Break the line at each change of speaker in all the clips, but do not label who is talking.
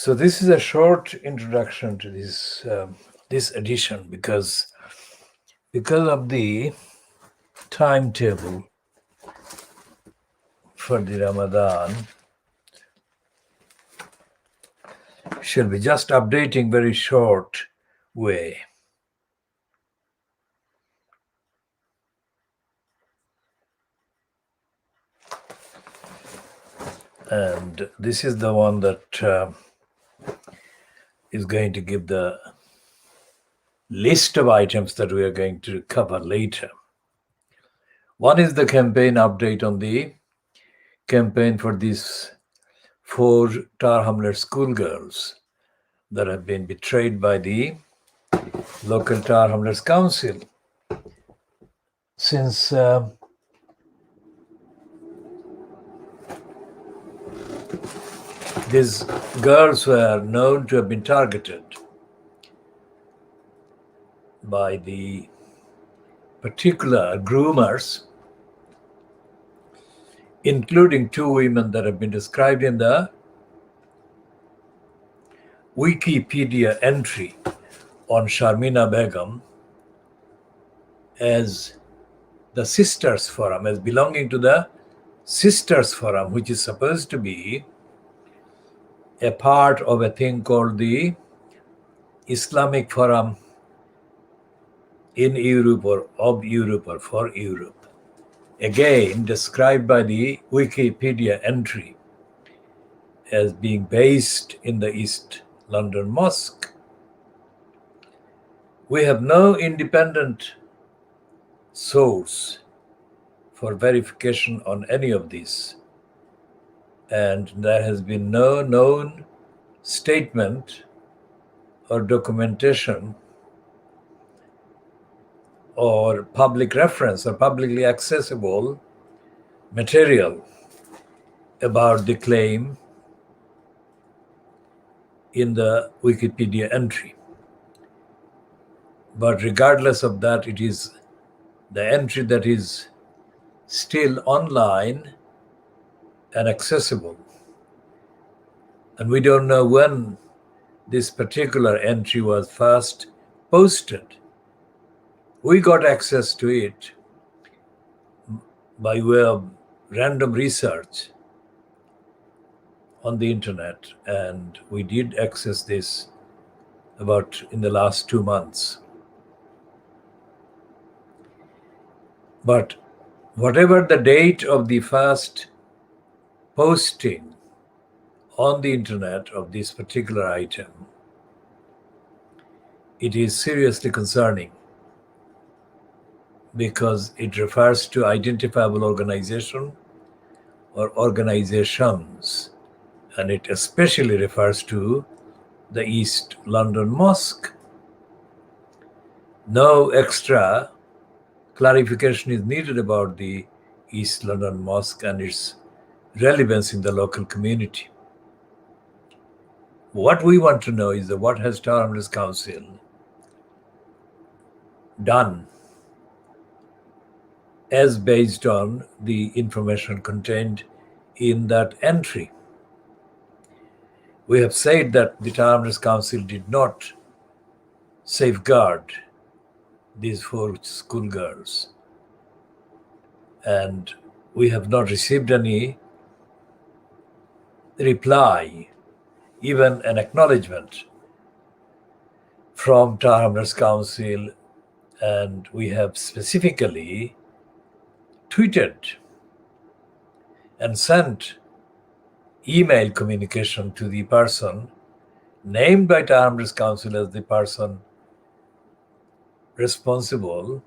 So this is a short introduction to this edition because of the timetable for the Ramadan. Shall be just updating very short way. And this is the one that is going to give the list of items that we are going to cover later. One is the campaign update on the campaign for these 4 Tar Hamlet schoolgirls that have been betrayed by the local Tar Hamlets Council. Since these girls were known to have been targeted by the particular groomers, including 2 women that have been described in the Wikipedia entry on Sharmina Begum as the Sisters Forum, as belonging to the Sisters Forum, which is supposed to be a part of a thing called the Islamic Forum in Europe or of Europe or for Europe. Again, described by the Wikipedia entry as being based in the East London Mosque. We have no independent source for verification on any of these. And there has been no known statement or documentation or public reference or publicly accessible material about the claim in the Wikipedia entry. But regardless of that, it is the entry that is still online and accessible. And we don't know when this particular entry was first posted. We got access to it by way of random research on the internet, and we did access this about in the last 2 months. But whatever the date of the first posting on the internet of this particular item, it is seriously concerning because it refers to identifiable organization or organizations, and it especially refers to the East London Mosque. No extra clarification is needed about the East London Mosque and its relevance in the local community. What we want to know is that what has Tar Hamlets Council done as based on the information contained in that entry. We have said that the Tar Hamlets Council did not safeguard these 4 schoolgirls, and we have not received any reply, even an acknowledgement from Tar Hamlets Council, and we have specifically tweeted and sent email communication to the person named by Tar Hamlets Council as the person responsible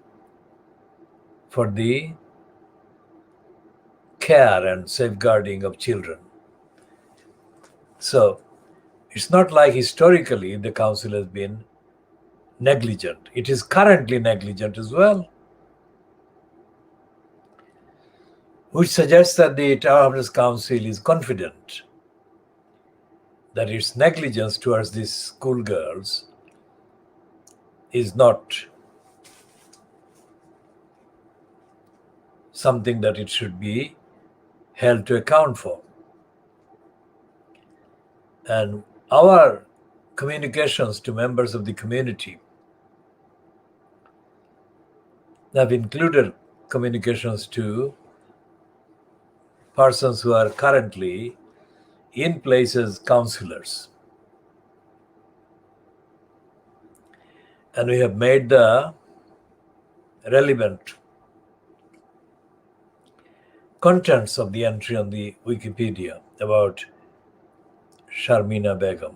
for the care and safeguarding of children. So it's not like historically the council has been negligent. It is currently negligent as well, which suggests that the Tar Hamlets Council is confident that its negligence towards these schoolgirls is not something that it should be held to account for. And our communications to members of the community have included communications to persons who are currently in place as counselors. And we have made the relevant contents of the entry on the Wikipedia about Sharmina Begum.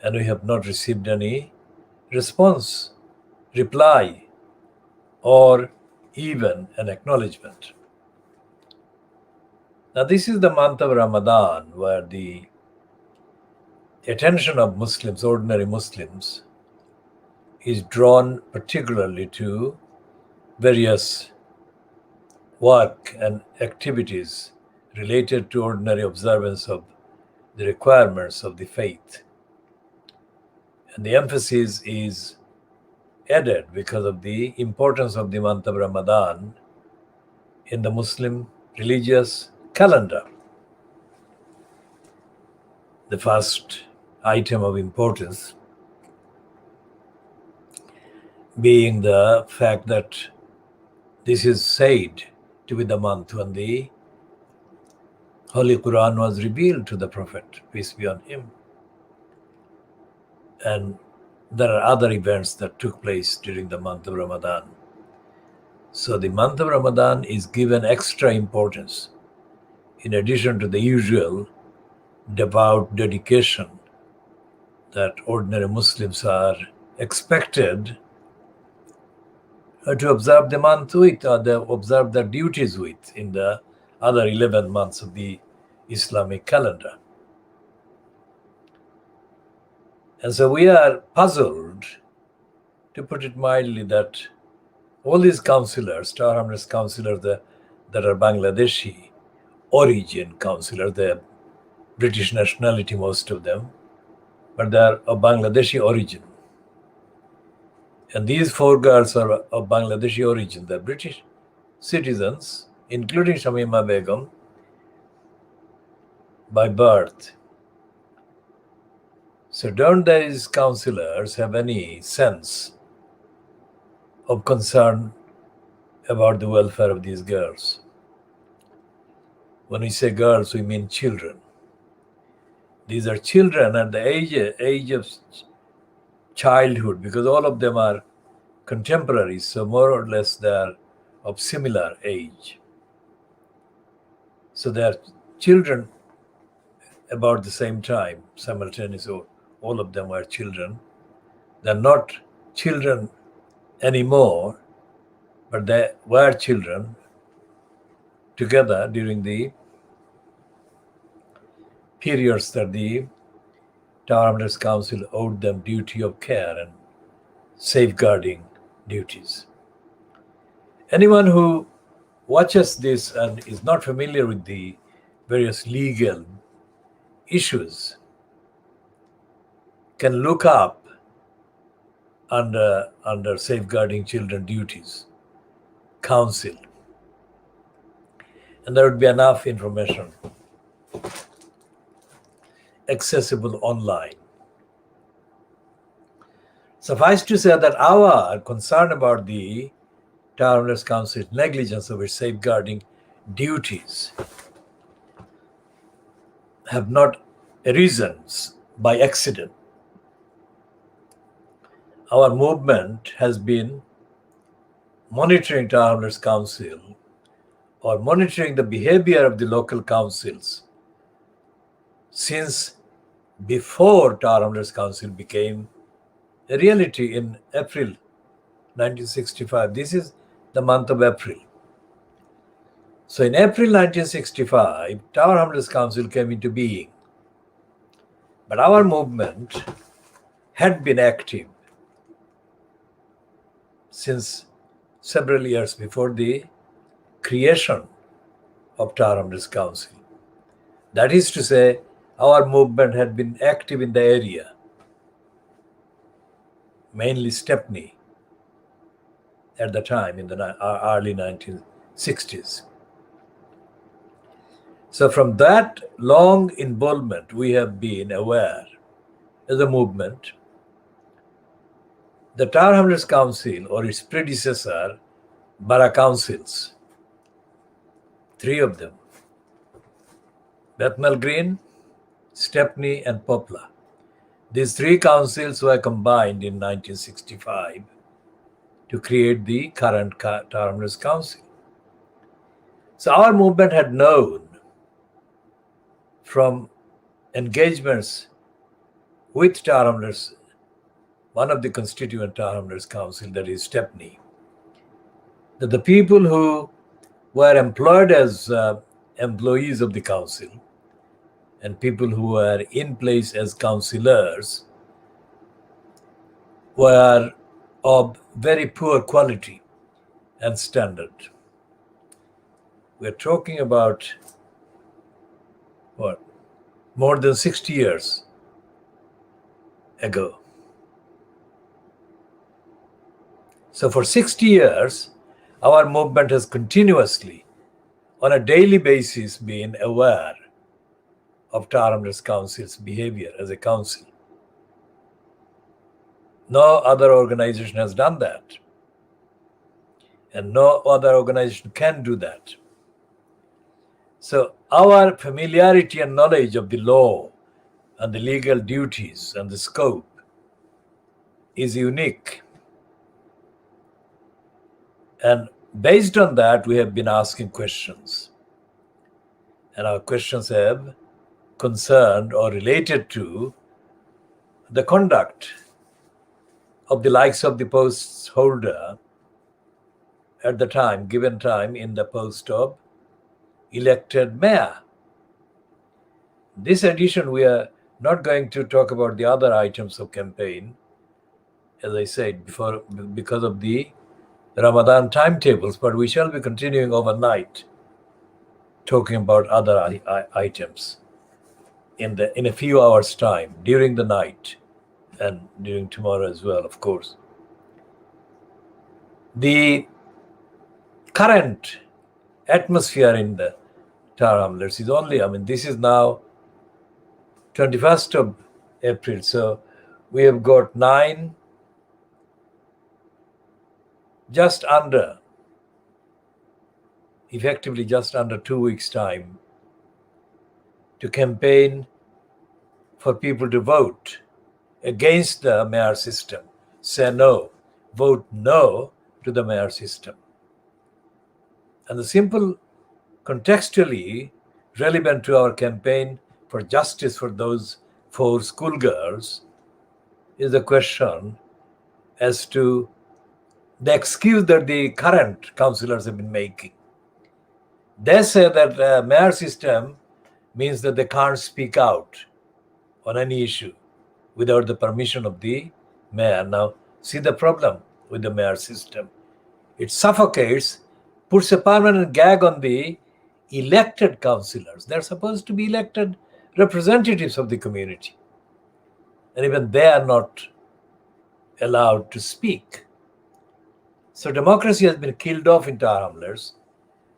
And we have not received any response, reply, or even an acknowledgement. Now, this is the month of Ramadan, where the attention of Muslims, ordinary Muslims, is drawn particularly to various work and activities related to ordinary observance of the requirements of the faith. And the emphasis is added because of the importance of the month of Ramadan in the Muslim religious calendar. The first item of importance being the fact that this is said to be the month when the Holy Quran was revealed to the Prophet, peace be on him. And there are other events that took place during the month of Ramadan. So the month of Ramadan is given extra importance in addition to the usual devout dedication that ordinary Muslims are expected to observe the month with, or they observe their duties with in the other 11 months of the Islamic calendar. And so we are puzzled, to put it mildly, that all these counselors, Tower Hamlets counselors that are Bangladeshi origin counselors, they're British nationality, most of them, but they are of Bangladeshi origin. And these 4 girls are of Bangladeshi origin. They're British citizens, including Shamima Begum, by birth. So don't these counselors have any sense of concern about the welfare of these girls? When we say girls, we mean children. These are children at the age of childhood, because all of them are contemporaries, so more or less they are of similar age. So they are children about the same time, simultaneously. All of them were children. They're not children anymore, but they were children together during the periods that the Tower Hamlets Council owed them duty of care and safeguarding duties. Anyone who watches this and is not familiar with the various legal issues can look up under safeguarding children duties council, and there would be enough information accessible online. Suffice to say that our concern about the Tower Hamlets Council's negligence of its safeguarding duties have not arisen by accident. Our movement has been monitoring Tower Hamlets Council, or monitoring the behavior of the local councils, since before Tower Hamlets Council became a reality in April 1965. This is the month of April. So in April 1965, Tower Hamlets Council came into being. But our movement had been active since several years before the creation of Tower Hamlets Council. That is to say, our movement had been active in the area, mainly Stepney at the time in the early 1960s. So from that long involvement, we have been aware as a movement, the Tower Hamlets Council or its predecessor, Borough Councils, three of them, Bethnal Green, Stepney and Poplar. These three councils were combined in 1965 to create the current Tower Hamlets Council. So our movement had known from engagements with Tower Hamlets, one of the constituent Tower Hamlets Council, that is Stepney, that the people who were employed as employees of the council and people who were in place as councillors were of very poor quality and standard. We're talking about what? More than 60 years ago. So for 60 years, our movement has continuously, on a daily basis, been aware of Tower Hamlets Council's behavior as a council. No other organization has done that. And no other organization can do that. So our familiarity and knowledge of the law and the legal duties and the scope is unique. And based on that, we have been asking questions. And our questions have concerned or related to the conduct of the likes of the post holder at the time, given time, in the post of elected mayor. This edition, we are not going to talk about the other items of campaign, as I said before, because of the Ramadan timetables, but we shall be continuing overnight talking about other items in a few hours' time, during the night and during tomorrow as well, of course. The current atmosphere in the Tower Hamlets is only, this is now 21st of April, so we have got effectively just under 2 weeks' time to campaign for people to vote against the mayor system, say no, vote no to the mayor system. And the simple, contextually relevant to our campaign for justice for those 4 schoolgirls is the question as to the excuse that the current councillors have been making. They say that the mayor system means that they can't speak out on any issue without the permission of the mayor. Now, see the problem with the mayor system. It suffocates, puts a permanent gag on the elected councillors. They're supposed to be elected representatives of the community. And even they are not allowed to speak. So democracy has been killed off in Tower Hamlets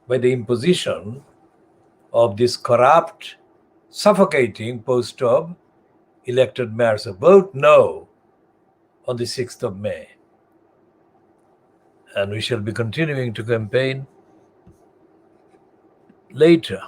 by the imposition of this corrupt, suffocating post of elected mayors. So vote no on the 6th of May. And we shall be continuing to campaign later.